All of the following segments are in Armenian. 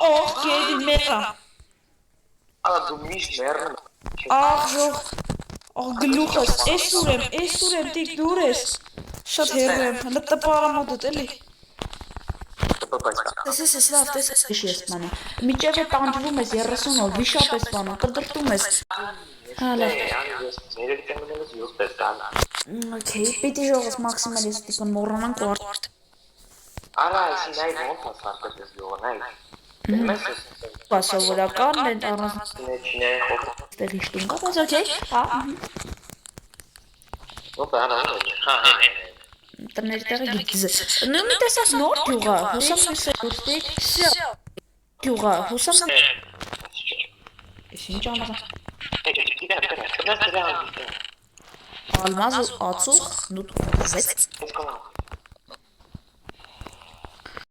Och, geh in Mera. Du mist merken. Ach, zo. Oh, gelukkig. Esturem, dik dures. Շատ հերրեմ, հլտը պարամոդոտ էլի։ Տեսես լավ, տեսես ես մանա։ Միջև է տանջվում ես 30 օր, վիշապ ես բանում, կտրտում ես։ Հալա։ Okay, պիտի ժողս մաքսիմալիստիկն մոռանանք ուրդ։ Արա, այսին այ ոնց ասարկած ես յողնայ։ Սովորականն են առանց տեղի շտում կա, բայց okay, հա։ Տներ տեղը գիծը։ Նույնի տեսած նոր գյուղա, հուսամ ես ոստի գյուղա, հուսամ։ Ինչ ամազա։ Ալմազ ու ածուխ, նուտ վեց։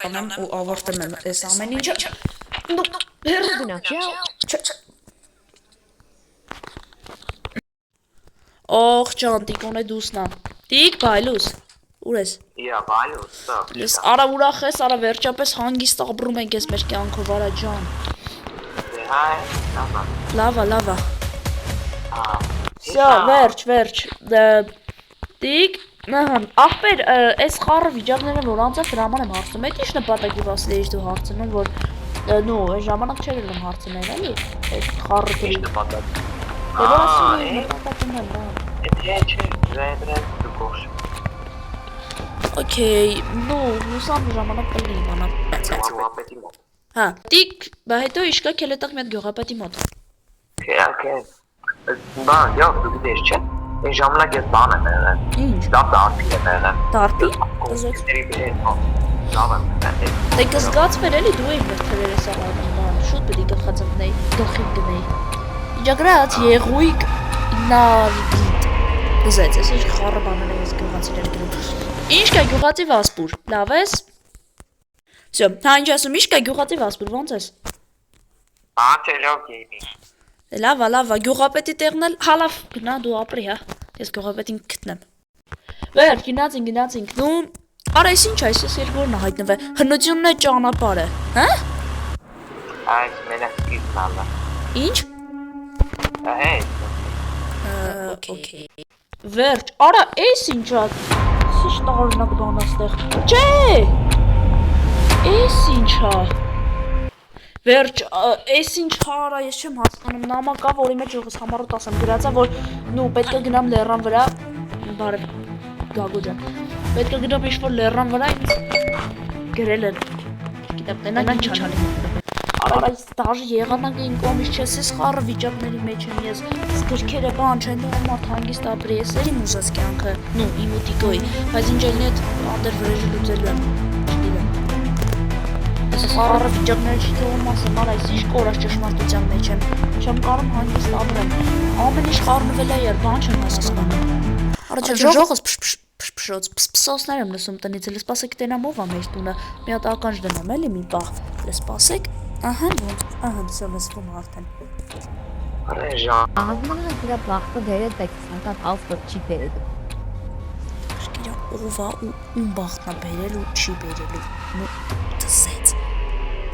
Անեմ ու ավարտեմ եմ այս ամեն ինչը։ Հեռու գնա, Օխ ջան, տիկոն է դուսնա։ Տիկ, բայլուս։ Ուր ես։ Իա, բայլուս, Ես արա ուրախ ես, արա վերջապես հանգիստ ապրում ենք ես մեր կյանքով, արա ջան։ Լավա։ Всё, վերջ։ Տիկ, ախպեր, այս խառը վիճակները որ անցավ դրա համար եմ հարցնում, այդ ինչ նպատակի վասլեիշ դու հարցնում, որ նո, այս ժամանակ չէր ելում հարցնել, էլի, այդ խառը գրի։ Okay, նո, հուսամ ժամանակ կլինի իմանա։ Հա, տիկ, բա հետո իշկա քելետակ մի հատ գյուղապետի մոտ։ Okay. Բան, յավ, դու գիտես չէ։ Այն ժամանակ ես բան եմ եղել։ Ինչ։ Դա դարբի եմ եղել։ Դարբի։ Դե կզգացվեր էլի դու էի մրթվել ես աղարման, շուտ պետք է գլխածնեի, գլխին գնեի։ Իջագրած եղույկ նարդիտ։ Գզեց, ես ինչ խառը բանել եմ ես գյուղացիներ գրում։ Ինչ կա գյուղացի վասպուր, լավ ես։ Всё, հա ինչ ասում, ինչ կա գյուղացի վասպուր, ոնց ես։ Բաչելով գեյմի։ Լավա, գյուղապետի տեղն էլ, հա լավ, գնա դու ապրի, հա, ես գյուղապետին գտնեմ։ Վեր, գնացինք, նու, արա ես ինչ այս երկորն է հայտնվել, հնությունն է ճանապարհ է, հա։ Այս մենակ սկիզբն է։ Ինչ։ Okay. Վերջ, արա էս ինչա, ինչ տարօրինակ բան աստեղ, չէ, էս ինչա, վերջ, էս ինչա արա, ես չեմ հասկանում, նամա կա, որի մեջ ողս համառոտ ասեմ, գրածա, որ նու պետք է գնամ լեռան վրա, բարև, գագո ջան, պետք է գնամ ինչ-որ լեռան վրա, ինձ գրել են, գիտեմ, տենան ինչ անեմ, արա այս դաժ եղանակ էին կոմիշ չես, ես խառը վիճակների մեջ եմ ես, գրքերը բան չեն դուրը մարդ հանգիստ ապրի, ես էրի մուզած կյանքը, նու իմ ու տիկոյի, բայց ինչ էլին էտ անդեր վրեժը լուծելու եմ, չդիրեմ։ Ես խառը վիճակները չի թողում ասեմ, արա ես ինչ կորած ճշմարտության մեջ եմ, չեմ կարում հանգիստ ապրեմ, ամեն ինչ խառնվել է եր, բան չեմ հասկանում։ Արա ժողս պսոսներ եմ լսում տնից, էլ սպասեք տենամ ով ամ էս տունը, մի հատ ականջ դնամ էլի մի պահ, սպասեք, ահա սովեսվում արդեն։ Աղմանը դրա բախտը դերել տեքստական ավտոր չի բերելու։ Շկիրա ով ա ու ում բախտնա բերել ու չի բերելու, նու տսեց,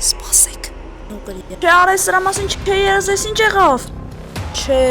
սպասեք, նու կրի։ Չէ արես սրա մասին չէ երազ ես ինչ եղավ, չէ